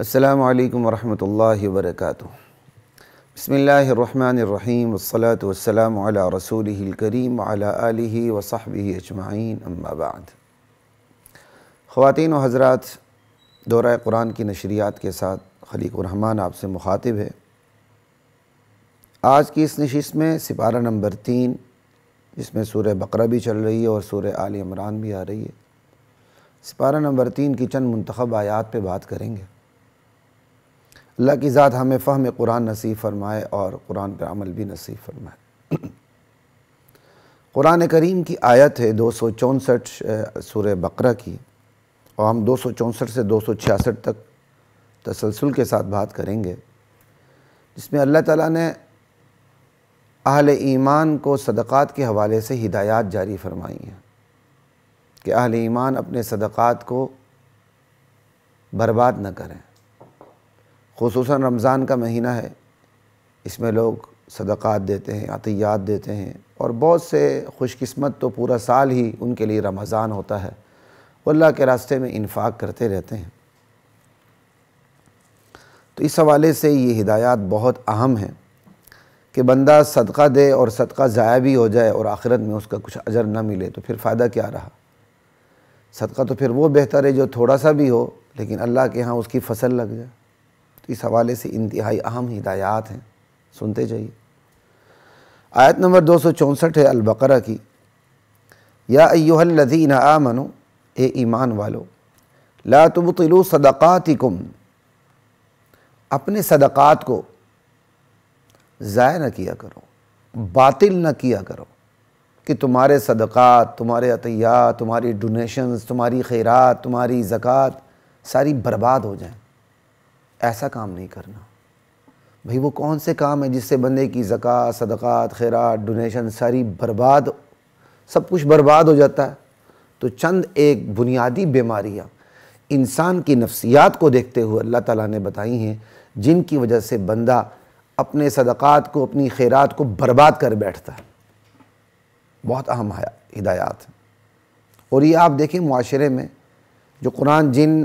السلام علیکم ورحمۃ اللہ وبرکاتہ۔ بسم اللہ الرحمن الرحیم والصلاة والسلام علی رسولہ الکریم وعلی آلہ وصحبہ اجمعین، اما بعد۔ خواتین و حضرات، دورہ قرآن کی نشریات کے ساتھ خلیق الرحمن آپ سے مخاطب ہے۔ آج کی اس نشست میں سپارہ نمبر 3، جس میں سورہ بقرہ بھی چل رہی ہے اور سورہ آل عمران بھی آ رہی ہے، سپارہ نمبر 3 کی چند منتخب آیات پہ بات کریں گے۔ اللہ کی ذات ہمیں فہم قرآن نصیب فرمائے اور قرآن پر عمل بھی نصیب فرمائے۔ قرآن کریم کی آیت ہے 264 سورہ بقرہ کی، اور ہم 264 سے 266 تک تسلسل کے ساتھ بات کریں گے، جس میں اللہ تعالیٰ نے اہل ایمان کو صدقات کے حوالے سے ہدایات جاری فرمائی ہیں کہ اہل ایمان اپنے صدقات کو برباد نہ کریں۔ خصوصاً رمضان کا مہینہ ہے، اس میں لوگ صدقات دیتے ہیں، عطیات دیتے ہیں، اور بہت سے خوش قسمت تو پورا سال ہی ان کے لیے رمضان ہوتا ہے، وہ اللہ کے راستے میں انفاق کرتے رہتے ہیں۔ تو اس حوالے سے یہ ہدایات بہت اہم ہیں کہ بندہ صدقہ دے اور صدقہ ضائع بھی ہو جائے اور آخرت میں اس کا کچھ اجر نہ ملے تو پھر فائدہ کیا رہا۔ صدقہ تو پھر وہ بہتر ہے جو تھوڑا سا بھی ہو لیکن اللہ کے ہاں اس کی فصل لگ جائے۔ تو اس حوالے سے انتہائی اہم ہدایات ہیں، سنتے جائیے۔ آیت نمبر 264 ہے البقرہ کی۔ یا ایھا الذین آمنوا، اے ایمان والو، لا تبطلوا صدقاتکم، اپنے صدقات کو ضائع نہ کیا کرو، باطل نہ کیا کرو، کہ تمہارے صدقات، تمہارے عطیات، تمہاری ڈونیشنز، تمہاری خیرات، تمہاری زکوٰۃ ساری برباد ہو جائیں۔ ایسا کام نہیں کرنا۔ بھئی وہ کون سے کام ہیں جس سے بندے کی زکوٰۃ، صدقات، خیرات، ڈونیشن ساری برباد، سب کچھ برباد ہو جاتا ہے؟ تو چند ایک بنیادی بیماریاں انسان کی نفسیات کو دیکھتے ہوئے اللہ تعالیٰ نے بتائی ہیں، جن کی وجہ سے بندہ اپنے صدقات کو، اپنی خیرات کو برباد کر بیٹھتا ہے۔ بہت اہم ہدایات ہیں، اور یہ آپ دیکھیں معاشرے میں جو قرآن جن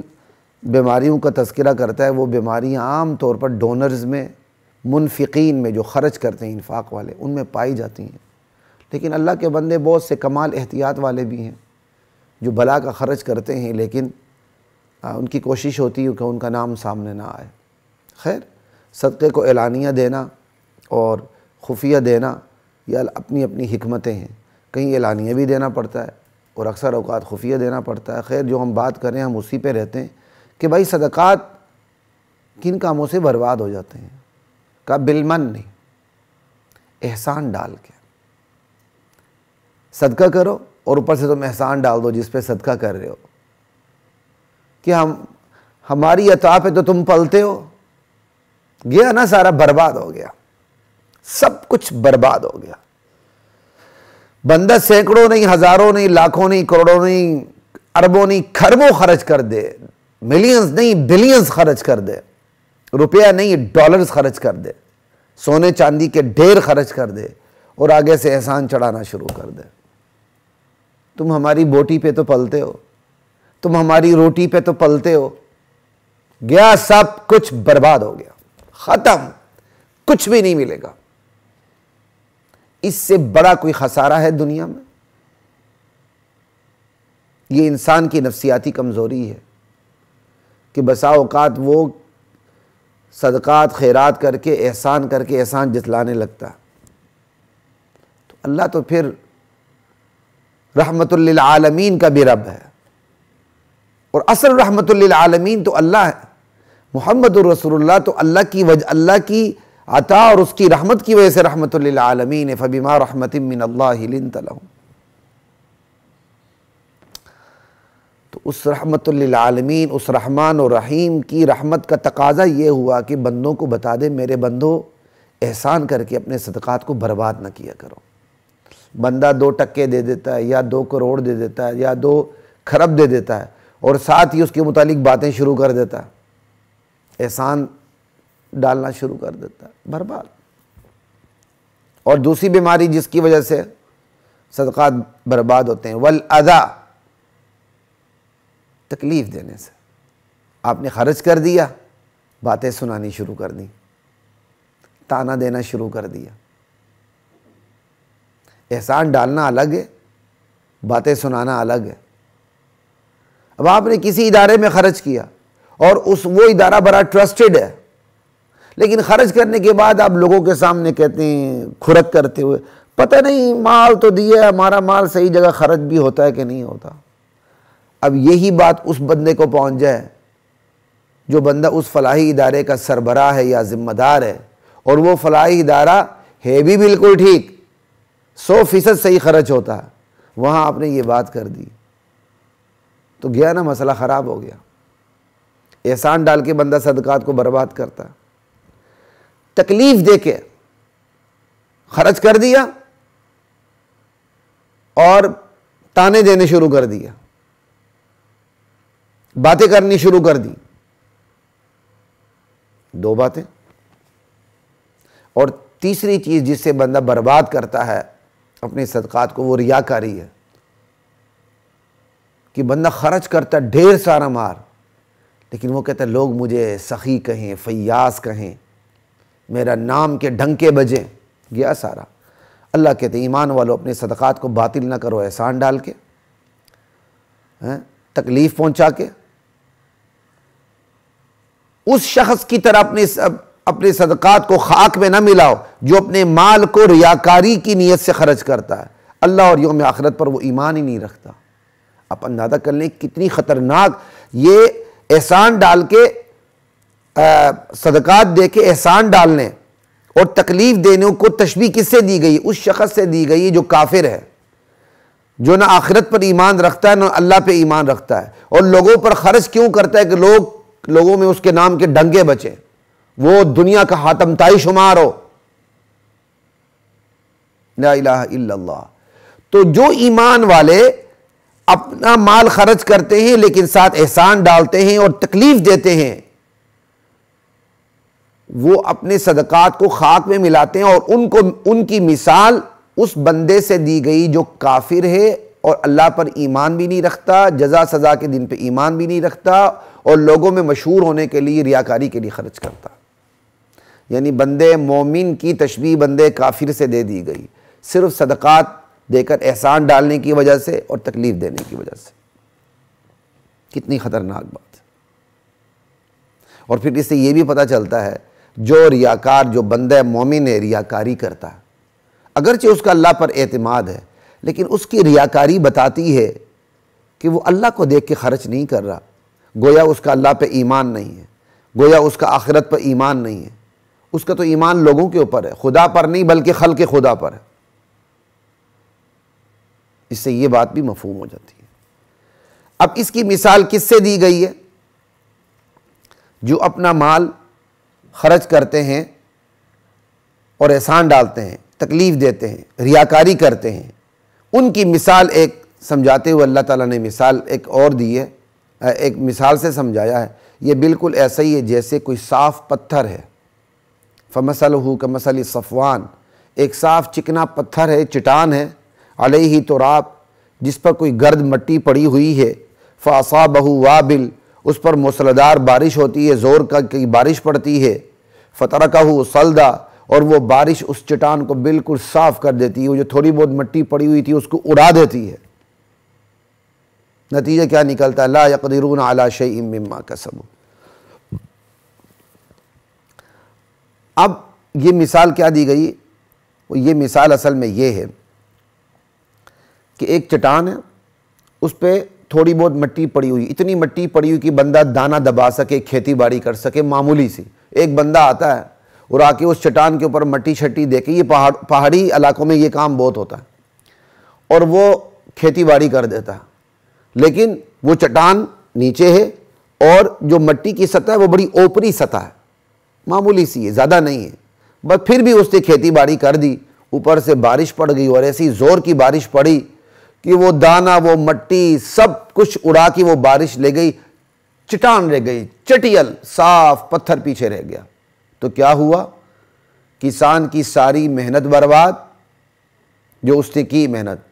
بیماریوں کا تذکرہ کرتا ہے، وہ بیماریاں عام طور پر ڈونرز میں، منفقین میں، جو خرچ کرتے ہیں انفاق والے، ان میں پائی جاتی ہیں۔ لیکن اللہ کے بندے بہت سے کمال احتیاط والے بھی ہیں جو بلا کا خرچ کرتے ہیں، لیکن ان کی کوشش ہوتی ہے کہ ان کا نام سامنے نہ آئے۔ خیر، صدقے کو اعلانیہ دینا اور خفیہ دینا یہ اپنی اپنی حکمتیں ہیں۔ کہیں اعلانیہ بھی دینا پڑتا ہے اور اکثر اوقات خفیہ دینا پڑتا ہے۔ خیر، جو ہم بات کر رہے ہیں ہم اسی پہ رہتے ہیں کہ بھائی صدقات کن کاموں سے برباد ہو جاتے ہیں؟ کہا بالمن نہیں، احسان ڈال کے صدقہ کرو، اور اوپر سے تم احسان ڈال دو جس پہ صدقہ کر رہے ہو، کہ ہماری عطا پہ تو تم پلتے ہو، گیا نا، سارا برباد ہو گیا، سب کچھ برباد ہو گیا۔ بندہ سینکڑوں نہیں، ہزاروں نہیں، لاکھوں نہیں، کروڑوں نہیں، اربوں نہیں، کھربوں خرچ کر دے، ملینز نہیں بلینز خرچ کر دے، روپیہ نہیں ڈالرز خرچ کر دے، سونے چاندی کے ڈھیر خرچ کر دے، اور آگے سے احسان چڑھانا شروع کر دے۔ تم ہماری بوٹی پہ تو پلتے ہو، تم ہماری روٹی پہ تو پلتے ہو، گیا، سب کچھ برباد ہو گیا، ختم، کچھ بھی نہیں ملے گا۔ اس سے بڑا کوئی خسارہ ہے دنیا میں؟ یہ انسان کی نفسیاتی کمزوری ہے کہ بسا اوقات وہ صدقات، خیرات کر کے، احسان کر کے احسان جتلانے لگتا ہے۔ تو اللہ تو پھر رحمت للعالمین کا بھی رب ہے، اور اصل رحمت للعالمین تو اللہ ہے۔ محمد الرسول اللہ تو اللہ کی عطا اور اس کی رحمت کی وجہ سے رحمت للعالمین ہے۔ فبما رحمت من اللہ لنت لہم، تو اس رحمت للعالمین، اس رحمان و رحیم کی رحمت کا تقاضا یہ ہوا کہ بندوں کو بتا دے، میرے بندو احسان کر کے اپنے صدقات کو برباد نہ کیا کرو۔ بندہ 2 ٹکے دے دیتا ہے، یا 2 کروڑ دے دیتا ہے، یا 2 کھرب دے دیتا ہے، اور ساتھ ہی اس کے متعلق باتیں شروع کر دیتا ہے، احسان ڈالنا شروع کر دیتا ہے، برباد۔ اور دوسری بیماری جس کی وجہ سے صدقات برباد ہوتے ہیں، والاذی، تکلیف دینے سے۔ آپ نے خرچ کر دیا، باتیں سنانی شروع کر دیں، تانا دینا شروع کر دیا۔ احسان ڈالنا الگ ہے، باتیں سنانا الگ ہے۔ اب آپ نے کسی ادارے میں خرچ کیا اور وہ ادارہ بڑا ٹرسٹڈ ہے، لیکن خرچ کرنے کے بعد آپ لوگوں کے سامنے کہتے ہیں کھرک کرتے ہوئے، پتہ نہیں مال تو دیا، ہمارا مال صحیح جگہ خرچ بھی ہوتا ہے کہ نہیں ہوتا۔ اب یہی بات اس بندے کو پہنچ جائے جو بندہ اس فلاحی ادارے کا سربراہ ہے یا ذمہ دار ہے، اور وہ فلاحی ادارہ ہے بھی بالکل ٹھیک، 100% صحیح خرچ ہوتا ہے، وہاں آپ نے یہ بات کر دی تو گیا نا، مسئلہ خراب ہو گیا۔ احسان ڈال کے بندہ صدقات کو برباد کرتا ہے، تکلیف دے کے خرچ کر دیا اور تانے دینے شروع کر دیا، باتیں کرنی شروع کر دی۔ دو باتیں۔ اور تیسری چیز جس سے بندہ برباد کرتا ہے اپنے صدقات کو، وہ ریاکاری ہے، کہ بندہ خرچ کرتا ڈھیر سارا مال، لیکن وہ کہتا ہے لوگ مجھے سخی کہیں، فیاض کہیں، میرا نام کے ڈنکے بجیں، گیا سارا۔ اللہ کہتے ہیں ایمان والو اپنے صدقات کو باطل نہ کرو احسان ڈال کے، تکلیف پہنچا کے۔ اس شخص کی طرح اپنے صدقات کو خاک میں نہ ملاؤ جو اپنے مال کو ریاکاری کی نیت سے خرچ کرتا ہے، اللہ اور یوم آخرت پر وہ ایمان ہی نہیں رکھتا۔ آپ اندازہ کر لیں کتنی خطرناک یہ احسان ڈال کے، صدقات دے کے احسان ڈالنے اور تکلیف دینے کو تشبیہ کس سے دی گئی؟ اس شخص سے دی گئی جو کافر ہے، جو نہ آخرت پر ایمان رکھتا ہے نہ اللہ پہ ایمان رکھتا ہے، اور لوگوں پر خرچ کیوں کرتا ہے کہ لوگوں میں اس کے نام کے ڈنگے بچے، وہ دنیا کا حاتم تائی شمار ہو۔ لا الہ الا اللہ۔ تو جو ایمان والے اپنا مال خرچ کرتے ہیں لیکن ساتھ احسان ڈالتے ہیں اور تکلیف دیتے ہیں، وہ اپنے صدقات کو خاک میں ملاتے ہیں، اور ان کی مثال اس بندے سے دی گئی جو کافر ہے اور اللہ پر ایمان بھی نہیں رکھتا، جزا سزا کے دن پہ ایمان بھی نہیں رکھتا، اور لوگوں میں مشہور ہونے کے لیے ریاکاری کے لیے خرچ کرتا۔ یعنی بندے مومن کی تشبیہ بندے کافر سے دے دی گئی، صرف صدقات دے کر احسان ڈالنے کی وجہ سے اور تکلیف دینے کی وجہ سے۔ کتنی خطرناک بات ہے۔ اور پھر اس سے یہ بھی پتہ چلتا ہے جو ریاکار، جو بندہ مومن ہے ریاکاری کرتا ہے، اگرچہ اس کا اللہ پر اعتماد ہے، لیکن اس کی ریاکاری بتاتی ہے کہ وہ اللہ کو دیکھ کے خرچ نہیں کر رہا، گویا اس کا اللہ پہ ایمان نہیں ہے، گویا اس کا آخرت پر ایمان نہیں ہے، اس کا تو ایمان لوگوں کے اوپر ہے، خدا پر نہیں بلکہ خلق خدا پر ہے۔ اس سے یہ بات بھی مفہوم ہو جاتی ہے۔ اب اس کی مثال کس سے دی گئی ہے؟ جو اپنا مال خرچ کرتے ہیں اور احسان ڈالتے ہیں، تکلیف دیتے ہیں، ریاکاری کرتے ہیں، ان کی مثال ایک سمجھاتے ہوئے اللہ تعالیٰ نے مثال ایک اور دی ہے، ایک مثال سے سمجھایا ہے۔ یہ بالکل ایسا ہی ہے جیسے کوئی صاف پتھر ہے، فَمَثَلُهُ كَمَثَلِ صَفْوَانٍ، ایک صاف چکنا پتھر ہے، چٹان ہے، علیہ تراب، جس پر کوئی گرد مٹی پڑی ہوئی ہے، فَأَصَابَهُ وَابِلٌ، اس پر موسلادھار بارش ہوتی ہے، زور کی بارش پڑتی ہے، فَتَرَكَهُ صَلْدًا، اور وہ بارش اس چٹان کو بالکل صاف کر دیتی ہے، وہ جو تھوڑی بہت مٹی پڑی ہوئی تھی اس کو اڑا دیتی ہے۔ نتیجہ کیا نکلتا ہے؟ لا يقدرون على شيء مما كسبوا۔ اب یہ مثال کیا دی گئی؟ یہ مثال اصل میں یہ ہے کہ ایک چٹان ہے، اس پہ تھوڑی بہت مٹی پڑی ہوئی، اتنی مٹی پڑی ہوئی کہ بندہ دانہ دبا سکے، کھیتی باڑی کر سکے، معمولی سی۔ ایک بندہ آتا ہے اور آ کے اس چٹان کے اوپر مٹی چھٹی دے کے، یہ پہاڑی علاقوں میں یہ کام بہت ہوتا ہے، اور وہ کھیتی باڑی کر دیتا ہے، لیکن وہ چٹان نیچے ہے اور جو مٹی کی سطح ہے وہ بڑی اوپری سطح ہے، معمولی سی ہے، زیادہ نہیں ہے، بس پھر بھی اس نے کھیتی باڑی کر دی۔ اوپر سے بارش پڑ گئی اور ایسی زور کی بارش پڑی کہ وہ دانہ، وہ مٹی، سب کچھ اڑا کے وہ بارش لے گئی، چٹان رہ گئی، چٹیل صاف پتھر پیچھے رہ گیا۔ تو کیا ہوا؟ کسان کی ساری محنت برباد، جو اس نے کی محنت،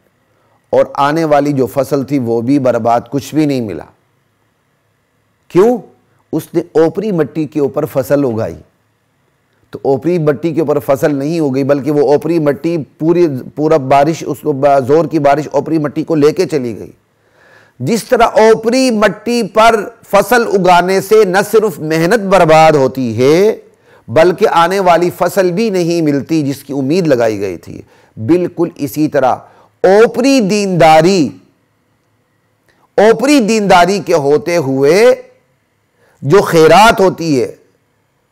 اور آنے والی جو فصل تھی وہ بھی برباد، کچھ بھی نہیں ملا۔ کیوں؟ اس نے اوپری مٹی کے اوپر فصل اگائی، تو اوپری مٹی کے اوپر فصل نہیں اگئی بلکہ وہ اوپری مٹی پورا بارش، اس کو زور کی بارش اوپری مٹی کو لے کے چلی گئی۔ جس طرح اوپری مٹی پر فصل اگانے سے نہ صرف محنت برباد ہوتی ہے بلکہ آنے والی فصل بھی نہیں ملتی جس کی امید لگائی گئی تھی، بالکل اسی طرح اوپری دینداری کے ہوتے ہوئے جو خیرات ہوتی ہے،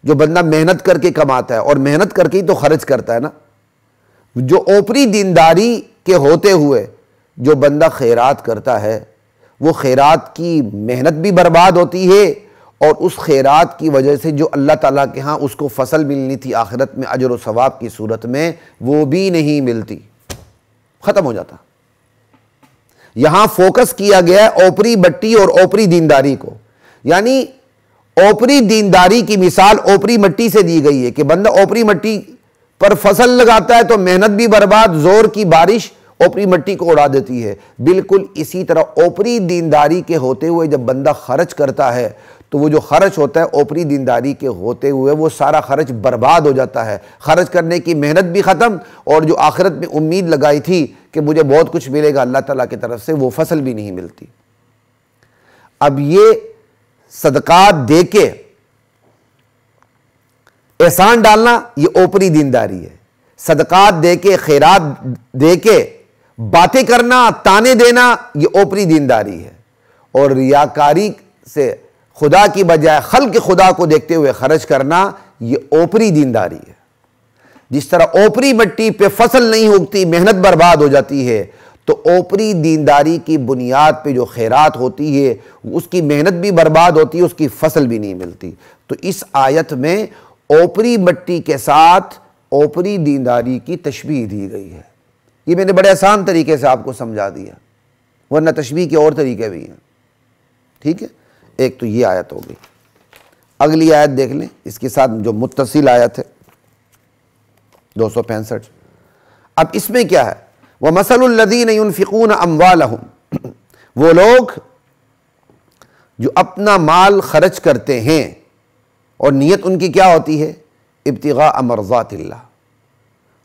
جو بندہ محنت کر کے کماتا ہے اور محنت کر کے ہی تو خرچ کرتا ہے نا، جو اوپری دینداری کے ہوتے ہوئے جو بندہ خیرات کرتا ہے وہ خیرات کی محنت بھی برباد ہوتی ہے، اور اس خیرات کی وجہ سے جو اللہ تعالیٰ کے ہاں اس کو فصل ملنی تھی آخرت میں اجر و ثواب کی صورت میں، وہ بھی نہیں ملتی، ختم ہو جاتا۔ یہاں فوکس کیا گیا ہے اوپری مٹی اور اوپری دینداری کو، یعنی اوپری دینداری کی مثال اوپری مٹی سے دی گئی ہے کہ بندہ اوپری مٹی پر فصل لگاتا ہے تو محنت بھی برباد، زور کی بارش اوپری مٹی کو اڑا دیتی ہے۔ بالکل اسی طرح اوپری دینداری کے ہوتے ہوئے جب بندہ خرچ کرتا ہے تو وہ جو خرچ ہوتا ہے اوپری دینداری کے ہوتے ہوئے وہ سارا خرچ برباد ہو جاتا ہے، خرچ کرنے کی محنت بھی ختم، اور جو آخرت میں امید لگائی تھی کہ مجھے بہت کچھ ملے گا اللہ تعالیٰ کی طرف سے، وہ فصل بھی نہیں ملتی۔ اب یہ صدقات دے کے احسان ڈالنا یہ اوپری دینداری ہے، صدقات دے کے خیرات دے کے باتیں کرنا، تانے دینا، یہ اوپری دینداری ہے، اور ریاکاری سے خدا کی بجائے خلق خدا کو دیکھتے ہوئے خرچ کرنا یہ اوپری دینداری ہے۔ جس طرح اوپری مٹی پہ فصل نہیں اگتی، محنت برباد ہو جاتی ہے، تو اوپری دینداری کی بنیاد پہ جو خیرات ہوتی ہے اس کی محنت بھی برباد ہوتی ہے، اس کی فصل بھی نہیں ملتی۔ تو اس آیت میں اوپری مٹی کے ساتھ اوپری دینداری کی تشبیہ دی گئی ہے۔ یہ میں نے بڑے آسان طریقے سے آپ کو سمجھا دیا، ورنہ تشبیہ کے اور طریقے بھی ہیں، ٹھیک ہے۔ ایک تو یہ آیت ہو گئی، اگلی آیت دیکھ لیں، اس کے ساتھ جو متصل آیت ہے 265۔ اب اس میں کیا ہے؟ وَمَثَلُ الَّذِينَ يُنْفِقُونَ أَمْوَالَهُمْ، وہ لوگ جو اپنا مال خرچ کرتے ہیں اور نیت ان کی کیا ہوتی ہے؟ ابتغاء مرضات اللہ،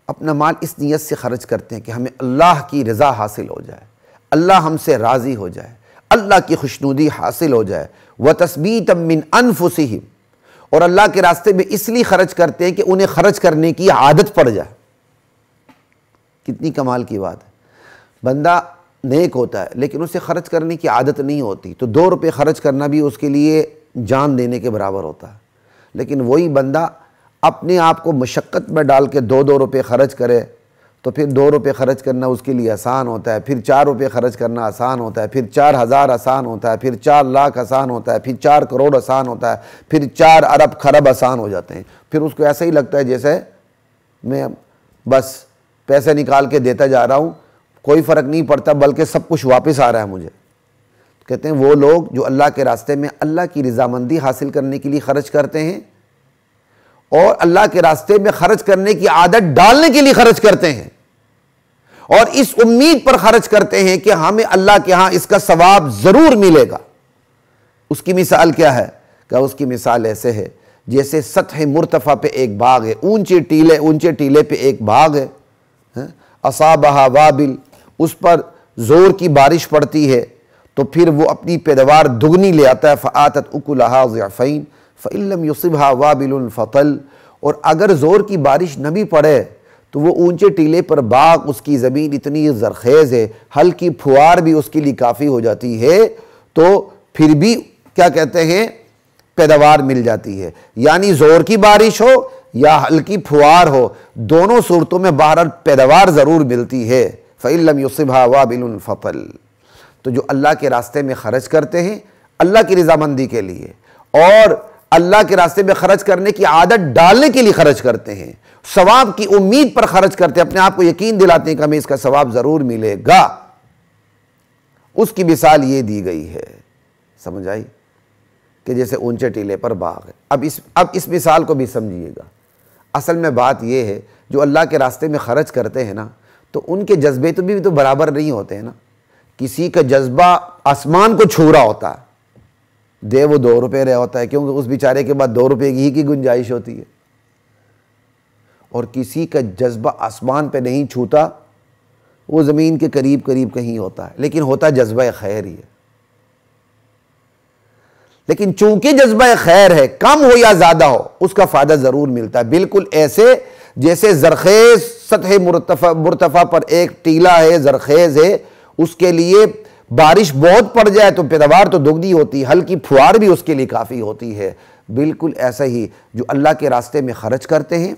اپنا مال اس نیت سے خرچ کرتے ہیں کہ ہمیں اللہ کی رضا حاصل ہو جائے، اللہ ہم سے راضی ہو جائے، اللہ کی خوشنودی حاصل ہو جائے، وَتَثْبِيتًا مِّنْ أَنفُسِهِمْ، اور اللہ کے راستے میں اس لیے خرچ کرتے ہیں کہ انہیں خرچ کرنے کی عادت پڑ جائے۔ کتنی کمال کی بات ہے، بندہ نیک ہوتا ہے لیکن اسے خرچ کرنے کی عادت نہیں ہوتی، تو 2 روپے خرچ کرنا بھی اس کے لیے جان دینے کے برابر ہوتا ہے، لیکن وہی بندہ اپنے آپ کو مشقت میں ڈال کے 2 روپے خرچ کرے تو پھر 2 روپے خرچ کرنا اس کے لیے آسان ہوتا ہے، پھر 4 روپے خرچ کرنا آسان ہوتا ہے، پھر 4000 آسان ہوتا ہے، پھر 4 لاکھ آسان ہوتا ہے، پھر 4 کروڑ آسان ہوتا ہے، پھر 4 ارب خرب آسان ہو جاتے ہیں۔ پھر اس کو ایسا ہی لگتا ہے جیسے میں بس پیسے نکال کے دیتا جا رہا ہوں، کوئی فرق نہیں پڑتا بلکہ سب کچھ واپس آ رہا ہے مجھے۔ کہتے ہیں وہ لوگ جو اللہ کے راستے میں اللہ کی رضامندی حاصل کرنے کے لیے خرچ کرتے ہیں اور اللہ کے راستے میں خرچ کرنے کی عادت ڈالنے کے لیے خرچ کرتے ہیں، اور اس امید پر خرچ کرتے ہیں کہ ہمیں اللہ کے ہاں اس کا ثواب ضرور ملے گا۔ اس کی مثال کیا ہے؟ کہ اس کی مثال ایسے ہے جیسے سطح مرتفع پہ ایک باغ ہے، اونچے ٹیلے پہ ایک باغ ہے، اصابہا وابل، اس پر زور کی بارش پڑتی ہے تو پھر وہ اپنی پیداوار دگنی لے آتا ہے، فآتت اکلہا ضعفین فإن لم یصبھا وابل فطل، اور اگر زور کی بارش نہ بھی پڑے تو وہ اونچے ٹیلے پر باغ، اس کی زمین اتنی زرخیز ہے، ہلکی پھوار بھی اس کے لیے کافی ہو جاتی ہے، تو پھر بھی کیا کہتے ہیں پیداوار مل جاتی ہے۔ یعنی زور کی بارش ہو یا ہلکی پھوار ہو، دونوں صورتوں میں بہرحال پیداوار ضرور ملتی ہے۔ فإن لم یصبھا وابل فطل، تو جو اللہ کے راستے میں خرچ کرتے ہیں اللہ کی رضامندی کے لیے اور اللہ کے راستے میں خرچ کرنے کی عادت ڈالنے کے لیے خرچ کرتے ہیں، ثواب کی امید پر خرچ کرتے ہیں، اپنے آپ کو یقین دلاتے ہیں کہ ہمیں اس کا ثواب ضرور ملے گا، اس کی مثال یہ دی گئی ہے۔ سمجھ آئی؟ کہ جیسے اونچے ٹیلے پر باغ ہے۔ اب اس مثال کو بھی سمجھیے گا۔ اصل میں بات یہ ہے جو اللہ کے راستے میں خرچ کرتے ہیں نا، تو ان کے جذبے بھی تو برابر نہیں ہوتے ہیں نا۔ کسی کا جذبہ آسمان کو چھو رہا ہوتا ہے، دے وہ 2 روپے رہا ہوتا ہے، کیونکہ اس بیچارے کے بعد 2 روپے کی گنجائش ہوتی ہے۔ اور کسی کا جذبہ آسمان پہ نہیں چھوتا، وہ زمین کے قریب کہیں ہوتا ہے، لیکن ہوتا جذبہ خیر ہی ہے۔ لیکن چونکہ جذبہ خیر ہے، کم ہو یا زیادہ ہو، اس کا فائدہ ضرور ملتا ہے۔ بالکل ایسے جیسے زرخیز سطح مرتفع پر ایک ٹیلا ہے، زرخیز ہے، اس کے لیے بارش بہت پڑ جائے تو پیداوار تو دگنی ہوتی ہے، ہلکی پھوار بھی اس کے لیے کافی ہوتی ہے۔ بالکل ایسا ہی جو اللہ کے راستے میں خرچ کرتے ہیں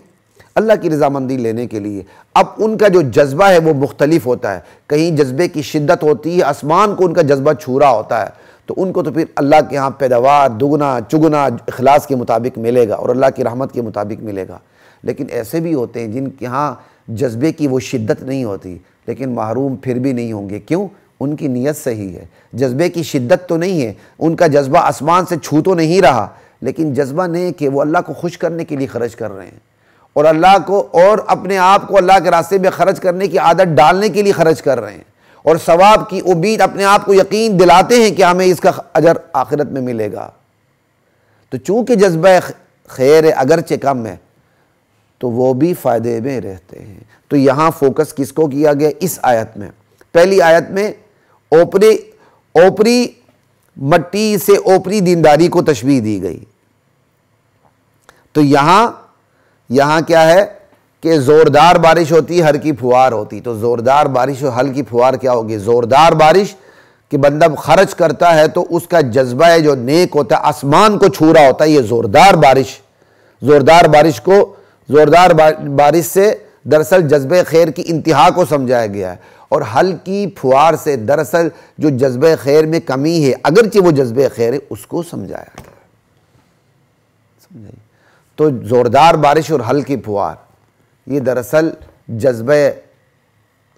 اللہ کی رضامندی لینے کے لیے، اب ان کا جو جذبہ ہے وہ مختلف ہوتا ہے۔ کہیں جذبے کی شدت ہوتی ہے، آسمان کو ان کا جذبہ چھو رہا ہوتا ہے، تو ان کو تو پھر اللہ کے ہاں پیداوار دگنا چگنا اخلاص کے مطابق ملے گا اور اللہ کی رحمت کے مطابق ملے گا۔ لیکن ایسے بھی ہوتے ہیں جن کے ہاں جذبے کی وہ شدت نہیں ہوتی، لیکن محروم پھر بھی نہیں ہوں گے۔ کیوں؟ ان کی نیت صحیح ہے، جذبے کی شدت تو نہیں ہے، ان کا جذبہ آسمان سے چھو تو نہیں رہا، لیکن جذبہ نہیں کہ وہ اللہ کو خوش کرنے کے لیے خرچ کر رہے ہیں، اور اللہ کو اور اپنے آپ کو اللہ کے راستے میں خرچ کرنے کی عادت ڈالنے کے لیے خرچ کر رہے ہیں، اور ثواب کی امید اپنے آپ کو یقین دلاتے ہیں کہ ہمیں اس کا اجر آخرت میں ملے گا۔ تو چونکہ جذبہ خیر اگرچہ کم ہے تو وہ بھی فائدے میں رہتے ہیں۔ تو یہاں فوکس کس کو کیا گیا؟ اس آیت میں، پہلی آیت میں اوپری مٹی سے اوپری دینداری کو تشبیہ دی گئی۔ تو یہاں کیا ہے کہ زوردار بارش ہوتی، ہلکی پھوار ہوتی۔ تو زوردار بارش اور ہلکی پھوار کیا ہوگی؟ زوردار بارش کہ بندہ خرچ کرتا ہے تو اس کا جذبہ ہے جو نیک ہوتا ہے آسمان کو چھو رہا ہوتا ہے، یہ زوردار بارش سے دراصل جذبہ خیر کی انتہا کو سمجھایا گیا ہے، اور ہلکی پھوار سے دراصل جو جذبہ خیر میں کمی ہے اگرچہ وہ جذبہ خیر ہے اس کو سمجھایا گیا۔ سمجھائیے؟ تو زوردار بارش اور ہلکی پھوار یہ دراصل جذبہ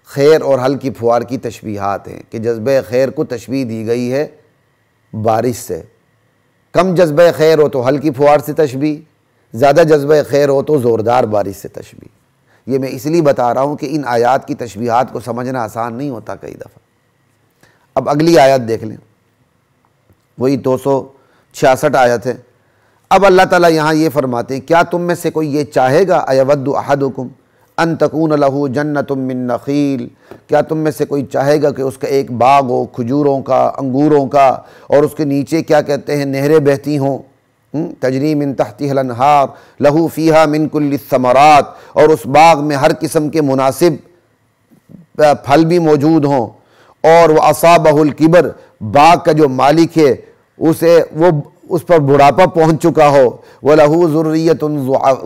خیر اور ہلکی پھوار کی تشبیہات ہیں، کہ جذبہ خیر کو تشبیہ دی گئی ہے بارش سے۔ کم جذبہ خیر ہو تو ہلکی پھوار سے تشبیہ، زیادہ جذبہ خیر ہو تو زوردار بارش سے تشبیہ۔ یہ میں اس لیے بتا رہا ہوں کہ ان آیات کی تشبیہات کو سمجھنا آسان نہیں ہوتا کئی دفعہ۔ اب اگلی آیت دیکھ لیں، وہی 266 آیت ہے۔ اب اللہ تعالیٰ یہاں یہ فرماتے ہیں، کیا تم میں سے کوئی یہ چاہے گا ایود احدکم ان تکون لہ جنۃ من نخیل، کیا تم میں سے کوئی چاہے گا کہ اس کا ایک باغ ہو کھجوروں کا، انگوروں کا، اور اس کے نیچے کیا کہتے ہیں نہریں بہتی ہوں، تجری من تحتها الانہار لہ فیہا من کل الثمرات، اور اس باغ میں ہر قسم کے مناسب پھل بھی موجود ہوں، اور وہ اصابہ الکبر، باغ کا جو مالک ہے اس پر بڑھاپا پہنچ چکا ہو، وَلَهُ ذُرِّيَّةٌ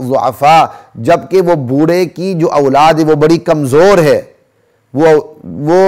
ضُعَفَاء، جبکہ وہ بوڑھے کی جو اولاد ہے وہ بڑی کمزور ہے، وہ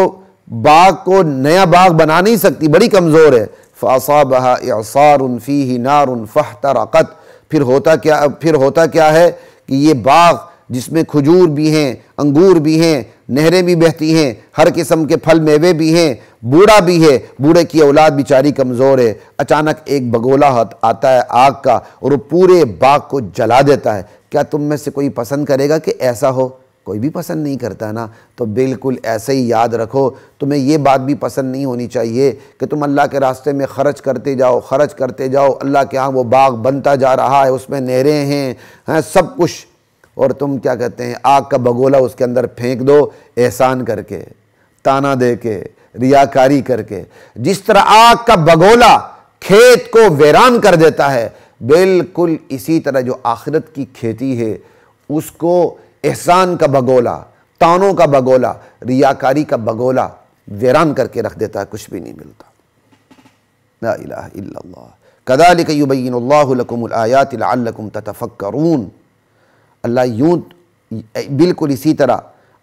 باغ کو نیا باغ بنا نہیں سکتی، بڑی کمزور ہے۔ فَأَصَابَهَا إِعْصَارٌ فِيهِ نَارٌ فَاحْتَرَقَتْ، پھر ہوتا کیا ہے کہ یہ باغ جس میں کھجور بھی ہیں، انگور بھی ہیں، نہریں بھی بہتی ہیں، ہر قسم کے پھل میوے بھی ہیں، بوڑھا بھی ہے، بوڑھے کی اولاد بیچاری کمزور ہے، اچانک ایک بگولا آتا ہے آگ کا اور وہ پورے باغ کو جلا دیتا ہے۔ کیا تم میں سے کوئی پسند کرے گا کہ ایسا ہو؟ کوئی بھی پسند نہیں کرتا نا۔ تو بالکل ایسے ہی یاد رکھو، تمہیں یہ بات بھی پسند نہیں ہونی چاہیے کہ تم اللہ کے راستے میں خرچ کرتے جاؤ، اللہ کے ہاں وہ باغ بنتا جا رہا ہے، اس میں نہریں ہیں سب کچھ، اور تم کیا کہتے ہیں آگ کا بگولا اس کے اندر پھینک دو، احسان کر کے، تانا دے کے، ریاکاری کر کے۔ جس طرح آگ کا بگولا کھیت کو ویران کر دیتا ہے، بالکل اسی طرح جو آخرت کی کھیتی ہے اس کو احسان کا بگولا، تانوں کا بگولا، ریاکاری کا بگولا ویران کر کے رکھ دیتا ہے، کچھ بھی نہیں ملتا۔ لا الہ الا اللہ کذالک یبین اللہ لکم الآیات لعلکم تتفکرون۔ اللہ یوں بالکل اسی طرح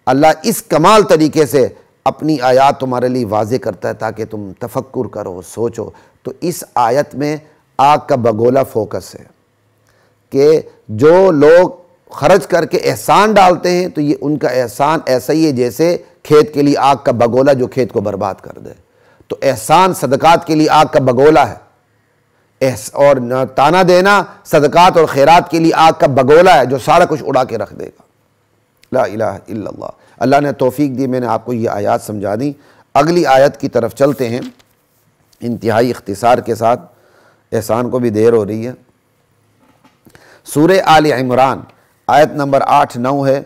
اللہ اس کمال طریقے سے اپنی آیات تمہارے لیے واضح کرتا ہے تاکہ تم تفکر کرو، سوچو۔ تو اس آیت میں آگ کا بگولا فوکس ہے کہ جو لوگ خرچ کر کے احسان ڈالتے ہیں تو یہ ان کا احسان ایسا ہی ہے جیسے کھیت کے لیے آگ کا بگولا جو کھیت کو برباد کر دے۔ تو احسان صدقات کے لیے آگ کا بگولا ہے، اور تانا دینا صدقات اور خیرات کے لیے آگ کا بگولا ہے جو سارا کچھ اڑا کے رکھ دے گا۔ لا الہ الا اللہ۔ اللہ نے توفیق دی، میں نے آپ کو یہ آیات سمجھا دی۔ اگلی آیت کی طرف چلتے ہیں انتہائی اختصار کے ساتھ۔ احسان کو بھی دیر ہو رہی ہے۔ سورہ آل عمران آیت نمبر 8-9 ہے،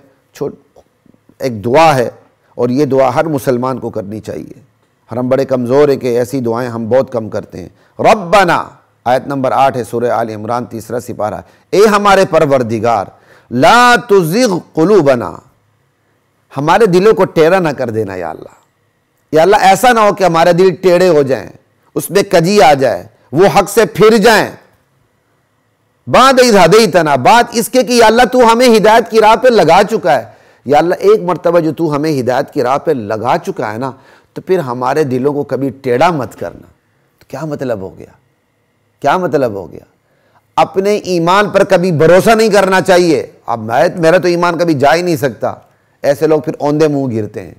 ایک دعا ہے، اور یہ دعا ہر مسلمان کو کرنی چاہیے۔ ہم بڑے کمزور ہیں کہ ایسی دعائیں ہم بہت کم کرتے ہیں۔ ربنا، آیت نمبر 8 ہے سورہ آل عمران 3 سپارہ، اے ہمارے پروردگار، لا تزغ قلوبنا، ہمارے دلوں کو ٹیڑھا نہ کر دینا یا اللہ۔ یا اللہ ایسا نہ ہو کہ ہمارے دل ٹیڑھے ہو جائیں، اس میں کجی آ جائے، وہ حق سے پھر جائیں۔ بعد اذ ہدیتنا، بات اس کے کہ یا اللہ تو ہمیں ہدایت کی راہ پہ لگا چکا ہے۔ یا اللہ ایک مرتبہ جو تو ہمیں ہدایت کی راہ پہ لگا چکا ہے نا، تو پھر ہمارے دلوں کو کبھی ٹیڑھا مت کرنا۔ تو کیا مطلب ہو گیا؟ کیا مطلب ہو گیا؟ اپنے ایمان پر کبھی بھروسہ نہیں کرنا چاہیے۔ اب میرا تو ایمان کبھی جا ہی نہیں سکتا، ایسے لوگ پھر اوندے منہ گرتے ہیں۔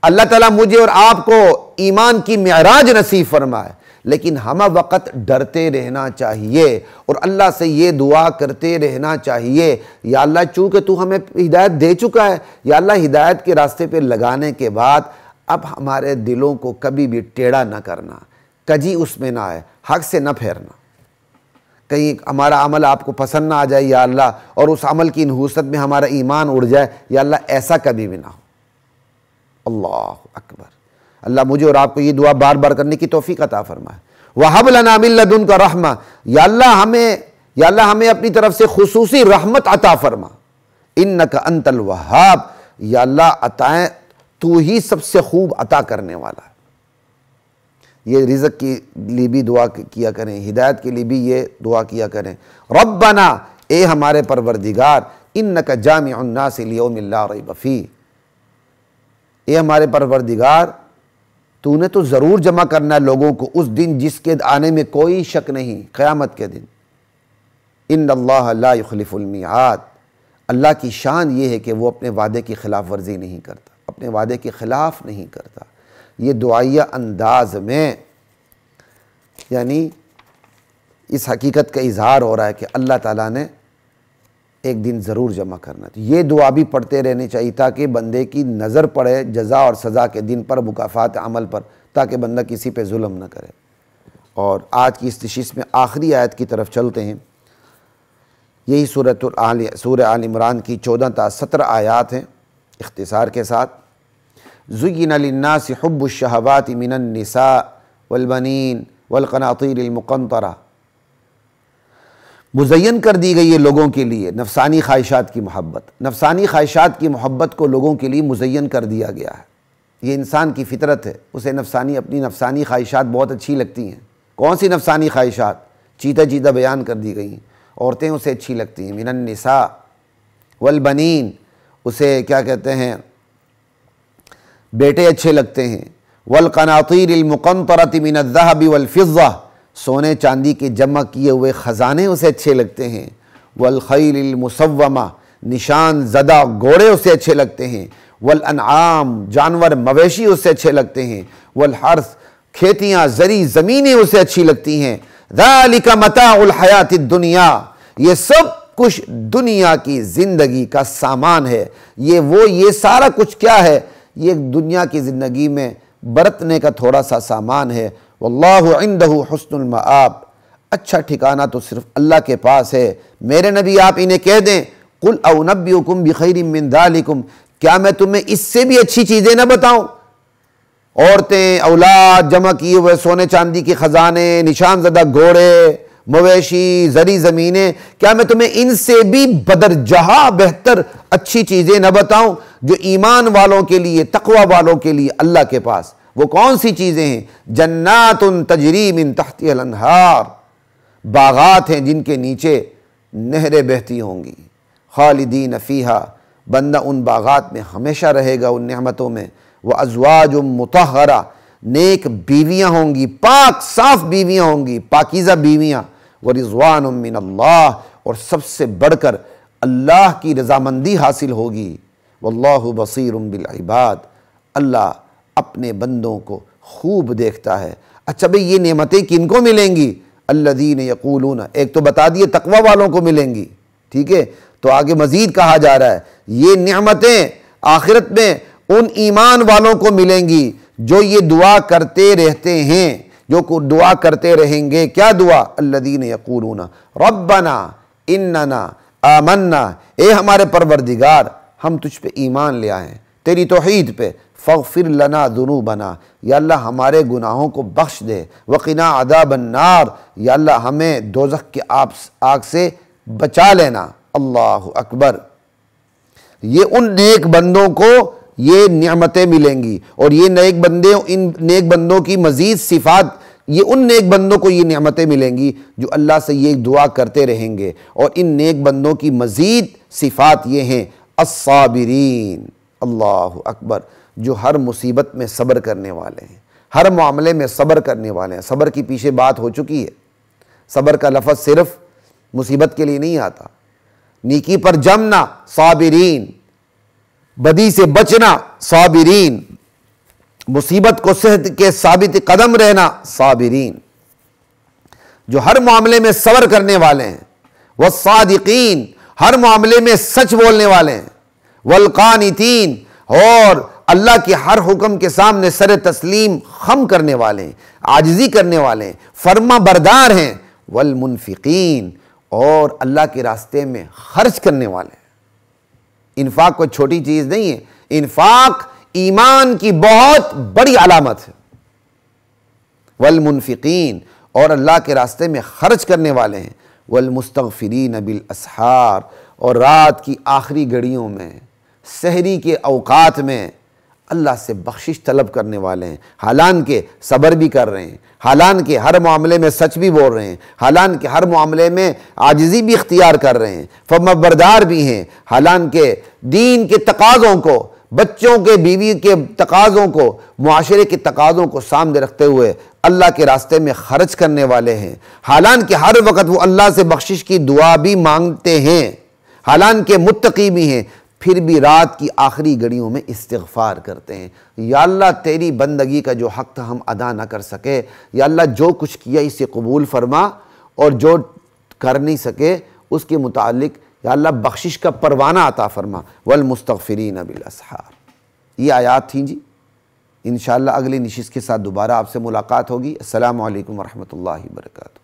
اللہ تعالیٰ مجھے اور آپ کو ایمان کی معراج نصیب فرمائے، لیکن ہم وقت ڈرتے رہنا چاہیے اور اللہ سے یہ دعا کرتے رہنا چاہیے، یا اللہ چونکہ تو ہمیں ہدایت دے چکا ہے، یا اللہ ہدایت کے راستے پہ لگانے کے بعد اب ہمارے دلوں کو کبھی بھی ٹیڑھا نہ کرنا، کجی اس میں نہ آئے، حق سے نہ پھیرنا۔ کہیں ہمارا عمل آپ کو پسند نہ آ جائے یا اللہ، اور اس عمل کی نحوست میں ہمارا ایمان اڑ جائے، یا اللہ ایسا کبھی بھی نہ ہو۔ اللہ اکبر۔ اللہ مجھے اور آپ کو یہ دعا بار بار کرنے کی توفیق عطا فرمائے۔ وَهَبْ لَنَا مِن لَّدُنْكَ رَحْمَةً، یا اللہ ہمیں اپنی طرف سے خصوصی رحمت عطا فرما۔ إِنَّكَ أَنْتَ الْوَهَّابُ، یا اللہ عطائیں تو ہی سب سے خوب عطا کرنے والا ہے۔ یہ رزق کے لیے بھی دعا کیا کریں، ہدایت کے لیے بھی یہ دعا کیا کریں۔ ربنا، اے ہمارے پروردگار، إِنَّكَ جَامِعُ النَّاسِ لِيَوْمٍ لَا رَيْبَ فِيهِ، اے ہمارے پروردگار تو نے تو ضرور جمع کرنا ہے لوگوں کو اس دن جس کے آنے میں کوئی شک نہیں، قیامت کے دن۔ ان اللہ لا یخلف المیعاد، اللہ کی شان یہ ہے کہ وہ اپنے وعدے کی خلاف ورزی نہیں کرتا، اپنے وعدے کے خلاف نہیں کرتا۔ یہ دعائیہ انداز میں یعنی اس حقیقت کا اظہار ہو رہا ہے کہ اللہ تعالیٰ نے ایک دن ضرور جمع کرنا ہے۔ یہ دعا بھی پڑھتے رہنی چاہیے تاکہ بندے کی نظر پڑے جزا اور سزا کے دن پر، مکافات عمل پر، تاکہ بندہ کسی پہ ظلم نہ کرے۔ اور آج کی اس نشست میں آخری آیت کی طرف چلتے ہیں۔ یہی سورہ آل عمران کی 14 تا 17 آیات ہیں اختصار کے ساتھ۔ زُيِّنَ لِلنَّاسِ حُبُّ الشَّهَوَاتِ مِنَ النِّسَاءِ وَالْبَنِينَ وَالْقَنَاطِيرِ الْمُقَنطَرَةِ، مزین کر دی گئی ہے لوگوں کے لیے نفسانی خواہشات کی محبت۔ نفسانی خواہشات کی محبت کو لوگوں کے لیے مزین کر دیا گیا ہے۔ یہ انسان کی فطرت ہے، اسے اپنی نفسانی خواہشات بہت اچھی لگتی ہیں۔ کون سی نفسانی خواہشات؟ چیتا چیتا بیان کر دی گئی ہیں۔ عورتیں اسے اچھی لگتی ہیں، من النساء والبنین، اسے کیا کہتے ہیں، بیٹے اچھے لگتے ہیں۔ والقناطیر المقنطرۃ من الذهب والفضہ، سونے چاندی کے جمع کیے ہوئے خزانے اسے اچھے لگتے ہیں۔ والخیل المسومہ، نشان زدہ گھوڑے اسے اچھے لگتے ہیں۔ والانعام، جانور مویشی اسے اچھے لگتے ہیں۔ والحرث، کھیتیاں زرعی زمینیں اسے اچھی لگتی ہیں۔ ذالک متاع الحیات الدنیا، یہ سب کچھ دنیا کی زندگی کا سامان ہے۔ یہ سارا کچھ کیا ہے؟ یہ دنیا کی زندگی میں برتنے کا تھوڑا سا سامان ہے۔ واللہ عندہ حسن المآب، اچھا ٹھکانہ تو صرف اللہ کے پاس ہے۔ میرے نبی آپ انہیں کہہ دیں، قل اونبئکم بخیر من ذالکم، کیا میں تمہیں اس سے بھی اچھی چیزیں نہ بتاؤں؟ عورتیں، اولاد، جمع کیے ہوئے سونے چاندی کے خزانے، نشان زدہ گھوڑے، مویشی، زرعی زمینیں، کیا میں تمہیں ان سے بھی بدرجہ بہتر اچھی چیزیں نہ بتاؤں جو ایمان والوں کے لیے، تقوی والوں کے لیے اللہ کے پاس؟ وہ کون سی چیزیں ہیں؟ جنات تجری من تحتها الانہار، باغات ہیں جن کے نیچے نہریں بہتی ہوں گی۔ خالدین فیہا، بندہ ان باغات میں ہمیشہ رہے گا، ان نعمتوں میں۔ وازواج مطہرہ، نیک بیویاں ہوں گی، پاک صاف بیویاں ہوں گی، پاکیزہ بیویاں۔ ورضوان من اللہ، اور سب سے بڑھ کر اللہ کی رضامندی حاصل ہوگی۔ واللہ بصیر بالعباد، اللہ اپنے بندوں کو خوب دیکھتا ہے۔ اچھا بھئی یہ نعمتیں کن کو ملیں گی؟ الذین یقولون، ایک تو بتا دیے تقوی والوں کو ملیں گی، ٹھیک ہے؟ تو آگے مزید کہا جا رہا ہے یہ نعمتیں آخرت میں ان ایمان والوں کو ملیں گی جو یہ دعا کرتے رہتے ہیں جو کو دعا کرتے رہیں گے. کیا دعا؟ الذین یقولون ربنا اننا آمنا، اے ہمارے پروردگار ہم تجھ پہ ایمان لے آئے ہیں، تیری توحید پہ. فاغفر لنا ذنوبنا، یا اللہ ہمارے گناہوں کو بخش دے. وقنا عذاب النار، یا اللہ ہمیں دوزخ کے آگ سے بچا لینا. اللہ اکبر. یہ ان نیک بندوں کو یہ نعمتیں ملیں گی، اور یہ ان نیک بندوں کی مزید صفات، یہ ان نیک بندوں کو یہ نعمتیں ملیں گی جو اللہ سے یہ دعا کرتے رہیں گے. اور ان نیک بندوں کی مزید صفات یہ ہیں الصابرین. اللہ اکبر. جو ہر مصیبت میں صبر کرنے والے ہیں، ہر معاملے میں صبر کرنے والے ہیں. صبر کی پیچھے بات ہو چکی ہے. صبر کا لفظ صرف مصیبت کے لیے نہیں آتا. نیکی پر جمنا صابرین، بدی سے بچنا صابرین، مصیبت کو سہت کے ثابت قدم رہنا صابرین. جو ہر معاملے میں صبر کرنے والے ہیں. والصادقین، ہر معاملے میں سچ بولنے والے ہیں. والقانتین، اور اللہ کے ہر حکم کے سامنے سر تسلیم خم کرنے والے ہیں، عاجزی کرنے والے ہیں، فرما بردار ہیں. والمنفقین، اور اللہ کے راستے میں خرچ کرنے والے ہیں. انفاق کوئی چھوٹی چیز نہیں ہے. انفاق ایمان کی بہت بڑی علامت ہے. والمنفقین، اور اللہ کے راستے میں خرچ کرنے والے ہیں. والمستغفرین بالاسحار، اور رات کی آخری گھڑیوں میں، سحری کے اوقات میں اللہ سے بخشش طلب کرنے والے ہیں. حالانکہ صبر بھی کر رہے ہیں، حالانکہ ہر معاملے میں سچ بھی بول رہے ہیں، حالانکہ ہر معاملے میں عاجزی بھی اختیار کر رہے ہیں، فرما بردار بھی ہیں، حالانکہ دین کے تقاضوں کو، بچوں کے، بیوی کے تقاضوں کو، معاشرے کے تقاضوں کو سامنے رکھتے ہوئے اللہ کے راستے میں خرچ کرنے والے ہیں. حالانکہ ہر وقت وہ اللہ سے بخشش کی دعا بھی مانگتے ہیں، حالانکہ متقی بھی ہیں، پھر بھی رات کی آخری گھڑیوں میں استغفار کرتے ہیں. یا اللہ تیری بندگی کا جو حق تھا ہم ادا نہ کر سکے، یا اللہ جو کچھ کیا اسے قبول فرما، اور جو کر نہیں سکے اس کے متعلق یا اللہ بخشش کا پروانہ عطا فرما. والمستغفرین بالاسحار. یہ آیات تھیں جی. انشاءاللہ اگلی نشست کے ساتھ دوبارہ آپ سے ملاقات ہوگی. السلام علیکم ورحمۃ اللہ وبرکاتہ.